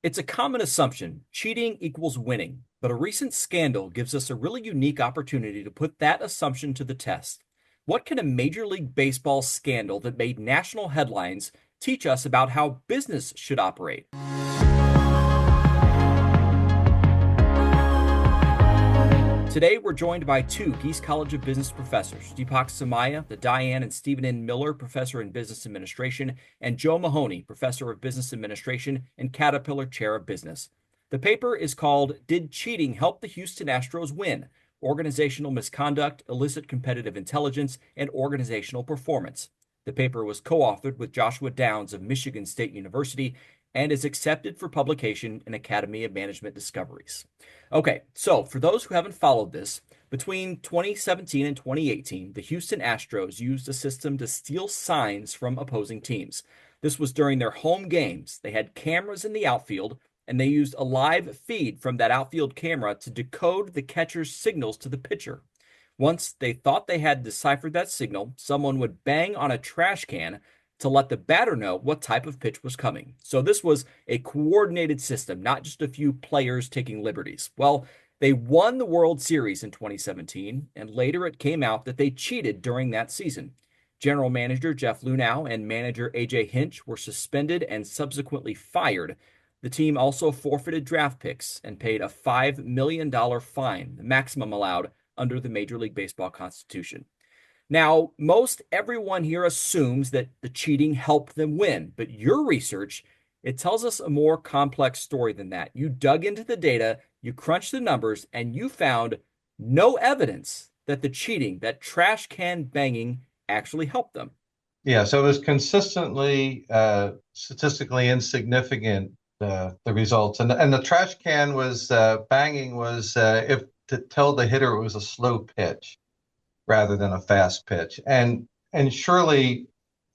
It's a common assumption cheating equals winning, but a recent scandal gives us a really unique opportunity to put that assumption to the test. What can a Major League Baseball scandal that made national headlines teach us about how business should operate? Today, we're joined by two Gies College of Business professors, Deepak Somaya, the Diane and Stephen N. Miller Professor in Business Administration, and Joe Mahoney, Professor of Business Administration and Caterpillar Chair of Business. The paper is called Did Cheating Help the Houston Astros Win? Organizational Misconduct, Illicit Competitive Intelligence, and Organizational Performance. The paper was co-authored with Joshua Downs of Michigan State University and is accepted for publication in Academy of Management Discoveries. Okay, so for those who haven't followed this, between 2017 and 2018, the Houston Astros used a system to steal signs from opposing teams. This was during their home games. They had cameras in the outfield, and they used a live feed from that outfield camera to decode the catcher's signals to the pitcher. Once they thought they had deciphered that signal, someone would bang on a trash can to let the batter know what type of pitch was coming. So this was a coordinated system, not just a few players taking liberties. Well, they won the World Series in 2017, and later it came out that they cheated during that season. General Manager Jeff Luhnow and manager A.J. Hinch were suspended and subsequently fired. The team also forfeited draft picks and paid a $5 million fine, the maximum allowed under the Major League Baseball Constitution. Now, most everyone here assumes that the cheating helped them win, but your research, it tells us a more complex story than that. You dug into the data, you crunched the numbers, and you found no evidence that the cheating, that trash can banging, actually helped them. Yeah, so it was consistently statistically insignificant, the results. And the trash can was banging was if to tell the hitter it was a slow pitch rather than a fast pitch. And surely,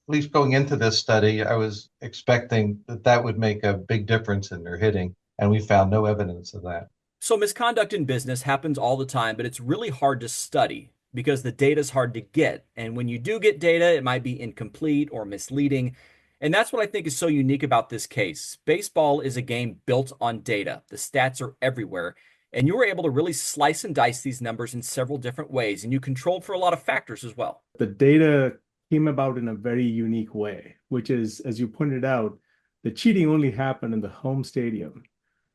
at least going into this study, I was expecting that would make a big difference in their hitting, and we found no evidence of that. So misconduct in business happens all the time, but it's really hard to study because the data is hard to get. And when you do get data, it might be incomplete or misleading. And that's what I think is so unique about this case. Baseball is a game built on data. The stats are everywhere. And you were able to really slice and dice these numbers in several different ways, and you controlled for a lot of factors as well. The data came about in a very unique way, which is, as you pointed out, the cheating only happened in the home stadium.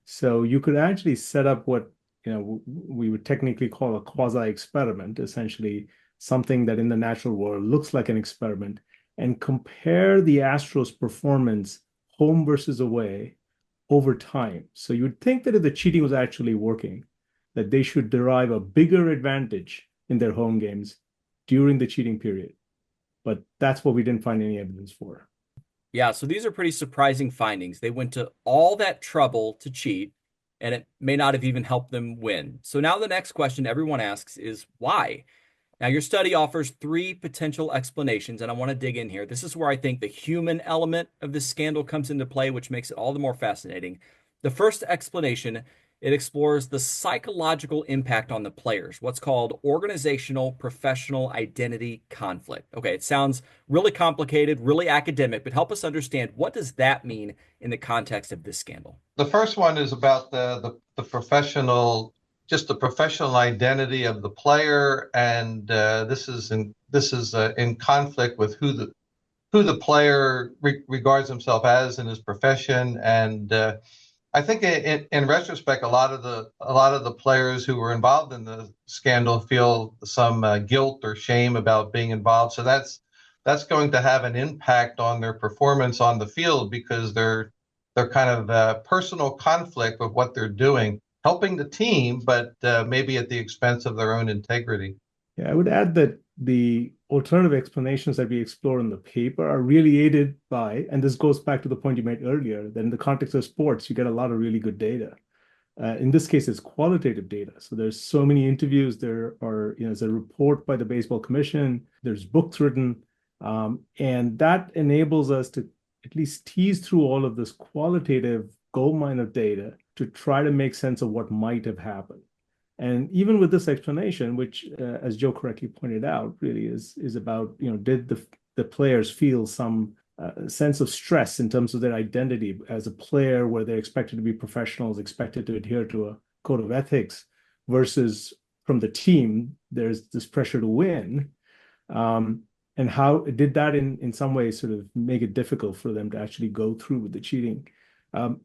So you could actually set up what we would technically call a quasi-experiment, essentially something that in the natural world looks like an experiment, and compare the Astros' performance home versus away over time. So you would think that if the cheating was actually working, that they should derive a bigger advantage in their home games during the cheating period. But that's what we didn't find any evidence for. Yeah, so these are pretty surprising findings. They went to all that trouble to cheat, and it may not have even helped them win. So now the next question everyone asks is why? Now, your study offers three potential explanations, and I want to dig in here. This is where I think the human element of this scandal comes into play, which makes it all the more fascinating. The first explanation, it explores the psychological impact on the players, what's called organizational professional identity conflict. Okay, it sounds really complicated, really academic, but help us understand, what does that mean in the context of this scandal? The first one is about the professional, just the professional identity of the player, and this is in conflict with who the player regards himself as in his profession. And I think in retrospect, a lot of the players who were involved in the scandal feel some guilt or shame about being involved. So that's going to have an impact on their performance on the field, because they're kind of personal conflict with what they're doing, helping the team, but maybe at the expense of their own integrity. Yeah, I would add that the alternative explanations that we explore in the paper are really aided by, and this goes back to the point you made earlier, that in the context of sports, you get a lot of really good data. In this case, it's qualitative data. So there's so many interviews. There are, there's a report by the Baseball Commission. There's books written, and that enables us to at least tease through all of this qualitative goldmine of data to try to make sense of what might have happened. And even with this explanation, which, as Joe correctly pointed out, really is about, did the players feel some sense of stress in terms of their identity as a player, where they're expected to be professionals, expected to adhere to a code of ethics, versus from the team, there's this pressure to win. And how did that in some ways sort of make it difficult for them to actually go through with the cheating?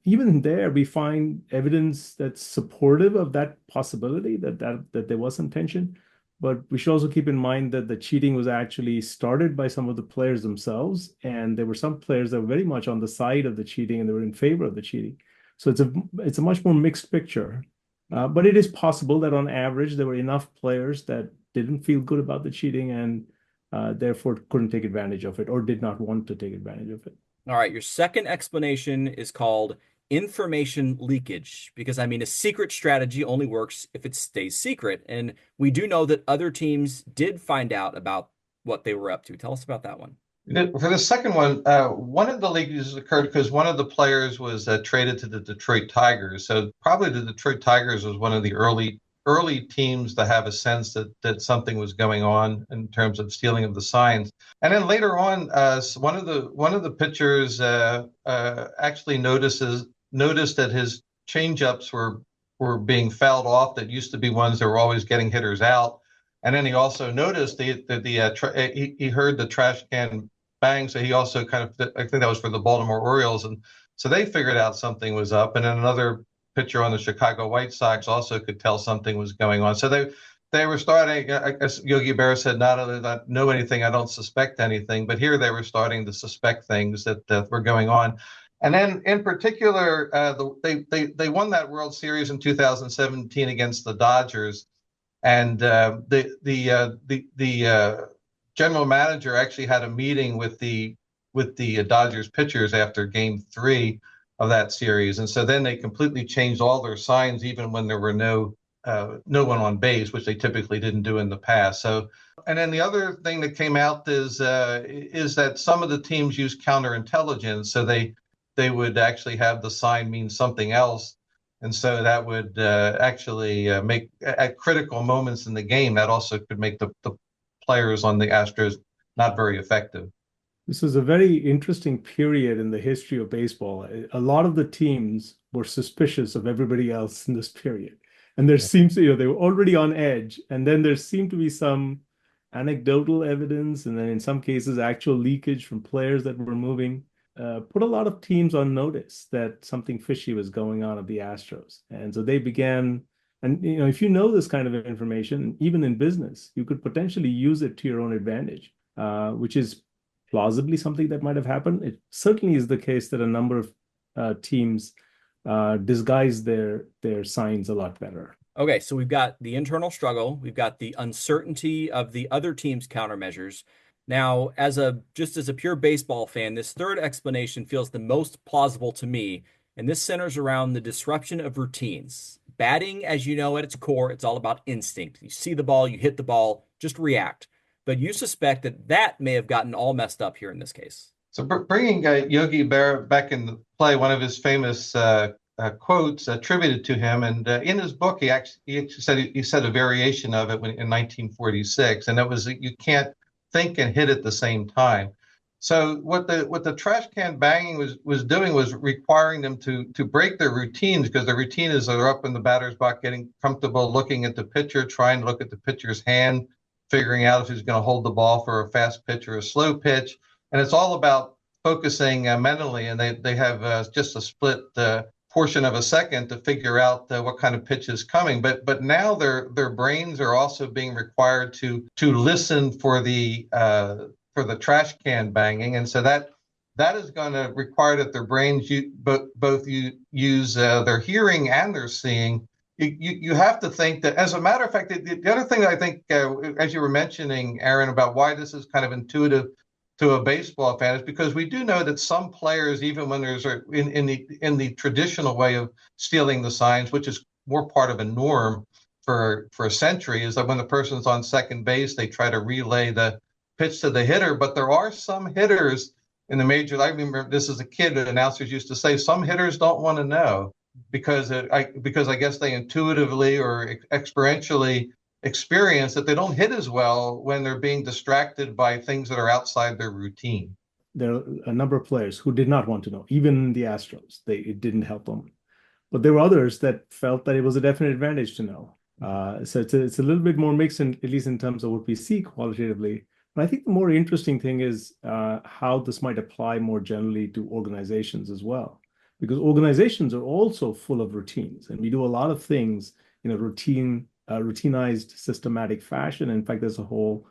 Even there, we find evidence that's supportive of that possibility that there was some tension. But we should also keep in mind that the cheating was actually started by some of the players themselves, and there were some players that were very much on the side of the cheating and they were in favor of the cheating. So it's a much more mixed picture. But it is possible that on average there were enough players that didn't feel good about the cheating and therefore couldn't take advantage of it or did not want to take advantage of it. All right, your second explanation is called information leakage, because I mean, a secret strategy only works if it stays secret. And we do know that other teams did find out about what they were up to. Tell us about that one. For the second one of the leakages occurred because one of the players was traded to the Detroit Tigers. So probably the Detroit Tigers was one of the early teams to have a sense that something was going on in terms of stealing of the signs. And then later on, one of the pitchers actually noticed that his changeups were being fouled off. That used to be ones that were always getting hitters out. And then he also noticed that he heard the trash can bang. So he also I think that was for the Baltimore Orioles. And so they figured out something was up. And then another pitcher on the Chicago White Sox also could tell something was going on. So they were starting, I guess Yogi Berra said, not only not know anything, I don't suspect anything. But here they were starting to suspect things that were going on. And then, in particular, they won that World Series in 2017 against the Dodgers, and the general manager actually had a meeting with the Dodgers pitchers after Game 3 of that series, and so then they completely changed all their signs, even when there were no one on base, which they typically didn't do in the past. So, and then the other thing that came out is that some of the teams use counterintelligence, so they would actually have the sign mean something else. And so that would actually make, at critical moments in the game, that also could make the players on the Astros not very effective. This is a very interesting period in the history of baseball. A lot of the teams were suspicious of everybody else in this period. And there seems to, they were already on edge. And then there seemed to be some anecdotal evidence, and then in some cases, actual leakage from players that were moving. Put a lot of teams on notice that something fishy was going on at the Astros. And so they began, and if you know this kind of information, even in business, you could potentially use it to your own advantage, which is plausibly something that might have happened. It certainly is the case that a number of teams disguise their signs a lot better. Okay, so we've got the internal struggle, we've got the uncertainty of the other team's countermeasures. Now, as a pure baseball fan, this third explanation feels the most plausible to me, and this centers around the disruption of routines. Batting, as you know, at its core, it's all about instinct. You see the ball, you hit the ball, just react. But you suspect that may have gotten all messed up here in this case. So bringing Yogi Berra back into play, one of his famous quotes attributed to him, and in his book, he actually said a variation of it in 1946, and that was that you can't think and hit at the same time. So what the trash can banging was doing was requiring them to break their routines, because the routine is they're up in the batter's box, getting comfortable, looking at the pitcher, trying to look at the pitcher's hand, figuring out if he's going to hold the ball for a fast pitch or a slow pitch, and it's all about focusing mentally. And they have just a split portion of a second to figure out what kind of pitch is coming. But now their brains are also being required to listen for the trash can banging, and so that is going to require that their brains both use their hearing and their seeing. You have to think that, as a matter of fact, the other thing that I think, as you were mentioning, Aaron, about why this is kind of intuitive to a baseball fan, is because we do know that some players, even when there's in the traditional way of stealing the signs, which is more part of a norm for a century, is that when the person's on second base, they try to relay the pitch to the hitter. But there are some hitters in the major. I remember this as a kid, the announcers used to say some hitters don't want to know, because I guess they intuitively or experientially experience that they don't hit as well when they're being distracted by things that are outside their routine. there are a number of players who did not want to know, even the Astros. It didn't help them. But there were others that felt that it was a definite advantage to know. So it's a little bit more mixed, at least in terms of what we see qualitatively. But I think the more interesting thing is how this might apply more generally to organizations as well, because organizations are also full of routines, and we do a lot of things in a routinized, systematic fashion. In fact, there's a whole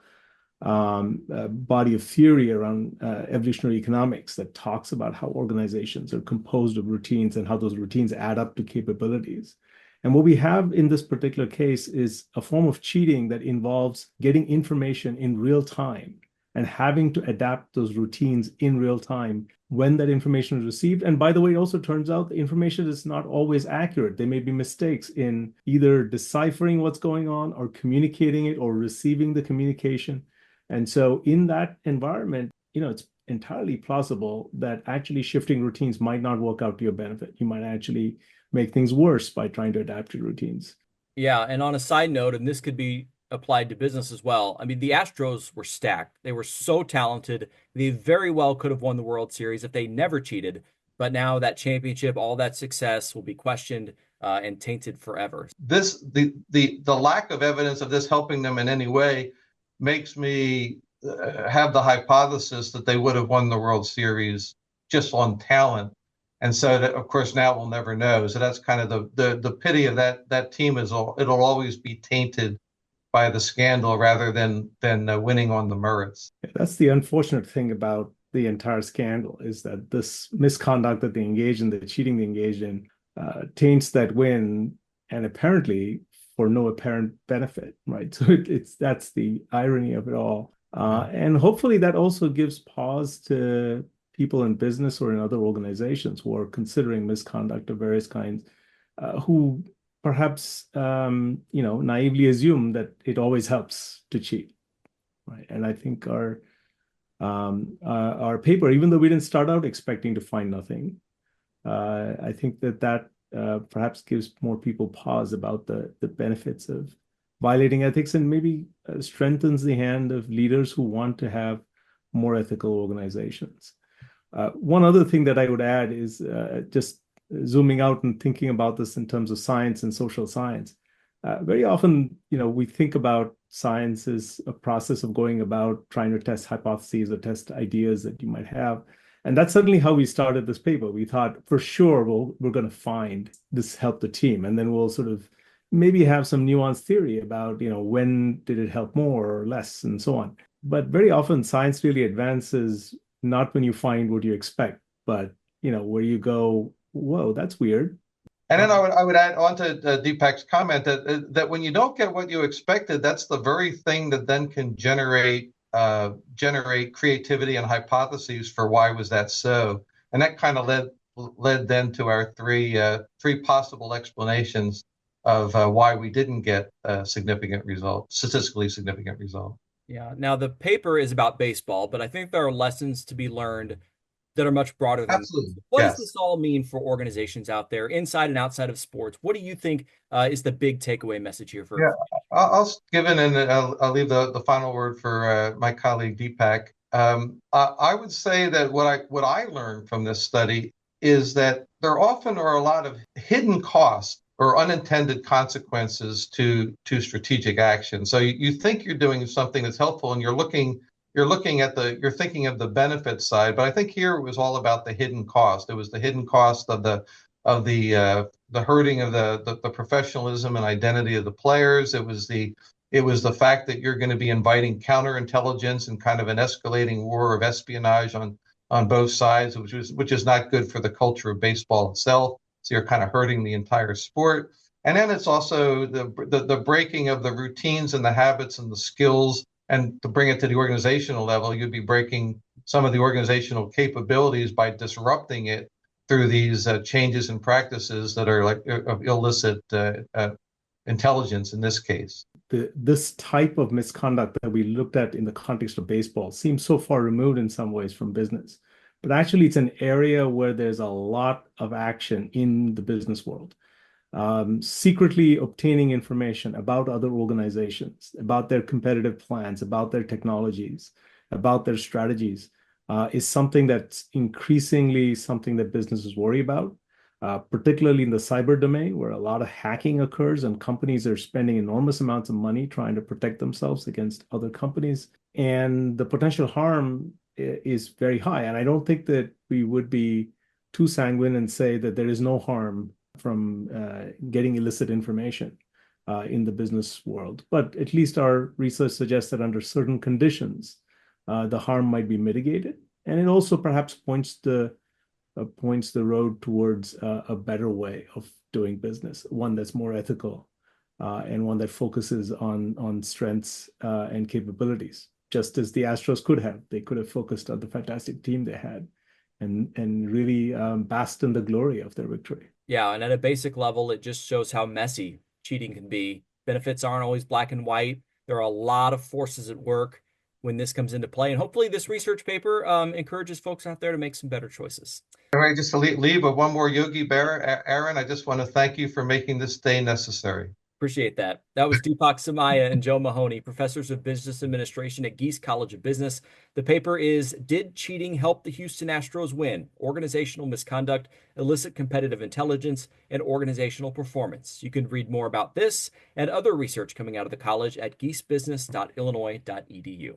body of theory around evolutionary economics that talks about how organizations are composed of routines and how those routines add up to capabilities. And what we have in this particular case is a form of cheating that involves getting information in real time and having to adapt those routines in real time when that information is received. And by the way, it also turns out the information is not always accurate. There may be mistakes in either deciphering what's going on or communicating it or receiving the communication. And so in that environment, it's entirely plausible that actually shifting routines might not work out to your benefit. You might actually make things worse by trying to adapt your routines. Yeah, and on a side note, and this could be applied to business as well. I mean, the Astros were stacked. They were so talented. They very well could have won the World Series if they never cheated. But now that championship, all that success will be questioned and tainted forever. The lack of evidence of this helping them in any way makes me have the hypothesis that they would have won the World Series just on talent. And so that, of course, now we'll never know. So that's kind of the pity of that team is it'll always be tainted by the scandal rather than winning on the merits. That's the unfortunate thing about the entire scandal, is that this misconduct that they engaged in, the cheating they engaged in, taints that win, and apparently for no apparent benefit, right? So that's the irony of it all. And hopefully that also gives pause to people in business or in other organizations who are considering misconduct of various kinds, who perhaps naively assume that it always helps to cheat, right? And I think our paper, even though we didn't start out expecting to find nothing, I think that perhaps gives more people pause about the benefits of violating ethics, and maybe strengthens the hand of leaders who want to have more ethical organizations. One other thing that I would add is just zooming out and thinking about this in terms of science and social science. Very often, we think about science as a process of going about trying to test hypotheses or test ideas that you might have. And that's certainly how we started this paper. We thought for sure we're going to find this help the team. And then we'll sort of maybe have some nuanced theory about, when did it help more or less and so on. But very often science really advances not when you find what you expect, but, where you go, whoa, that's weird. And then I would add on to Deepak's comment that when you don't get what you expected, that's the very thing that then can generate creativity and hypotheses for why was that so. And that kind of led then to our three possible explanations of why we didn't get a statistically significant result. Yeah. Now the paper is about baseball, but I think there are lessons to be learned that are much broader than Absolutely. what Yes. does this all mean for organizations out there, inside and outside of sports? What do you think is the big takeaway message here for? Yeah, I'll give it, and I'll leave the final word for my colleague Deepak. I would say that what I learned from this study is that there often are a lot of hidden costs or unintended consequences to strategic action. So you think you're doing something that's helpful, and you're thinking of the benefit side, but I think here it was all about the hidden cost. It was the hidden cost of the hurting of the professionalism and identity of the players. It was the fact that you're going to be inviting counterintelligence and kind of an escalating war of espionage on both sides, which is not good for the culture of baseball itself. So you're kind of hurting the entire sport. And then it's also the breaking of the routines and the habits and the skills. And to bring it to the organizational level, you'd be breaking some of the organizational capabilities by disrupting it through these changes in practices that are like of illicit intelligence in this case. This type of misconduct that we looked at in the context of baseball seems so far removed in some ways from business. But actually, it's an area where there's a lot of action in the business world. Secretly obtaining information about other organizations, about their competitive plans, about their technologies, about their strategies, is something that's increasingly something that businesses worry about, particularly in the cyber domain, where a lot of hacking occurs and companies are spending enormous amounts of money trying to protect themselves against other companies. And the potential harm is very high. And I don't think that we would be too sanguine and say that there is no harm from getting illicit information in the business world. But at least our research suggests that under certain conditions, the harm might be mitigated. And it also perhaps points the road towards a better way of doing business, one that's more ethical and one that focuses on strengths and capabilities, just as the Astros could have. They could have focused on the fantastic team they had and really basked in the glory of their victory. Yeah, and at a basic level, it just shows how messy cheating can be. Benefits aren't always black and white. There are a lot of forces at work when this comes into play. And hopefully this research paper encourages folks out there to make some better choices. All right, just to leave with one more Yogi Bear, Aaron, I just want to thank you for making this day necessary. Appreciate that. That was Deepak Somaya and Joe Mahoney, professors of business administration at Gies College of Business. The paper is Did Cheating Help the Houston Astros Win? Organizational Misconduct, Illicit Competitive Intelligence, and Organizational Performance. You can read more about this and other research coming out of the college at giesbusiness.illinois.edu.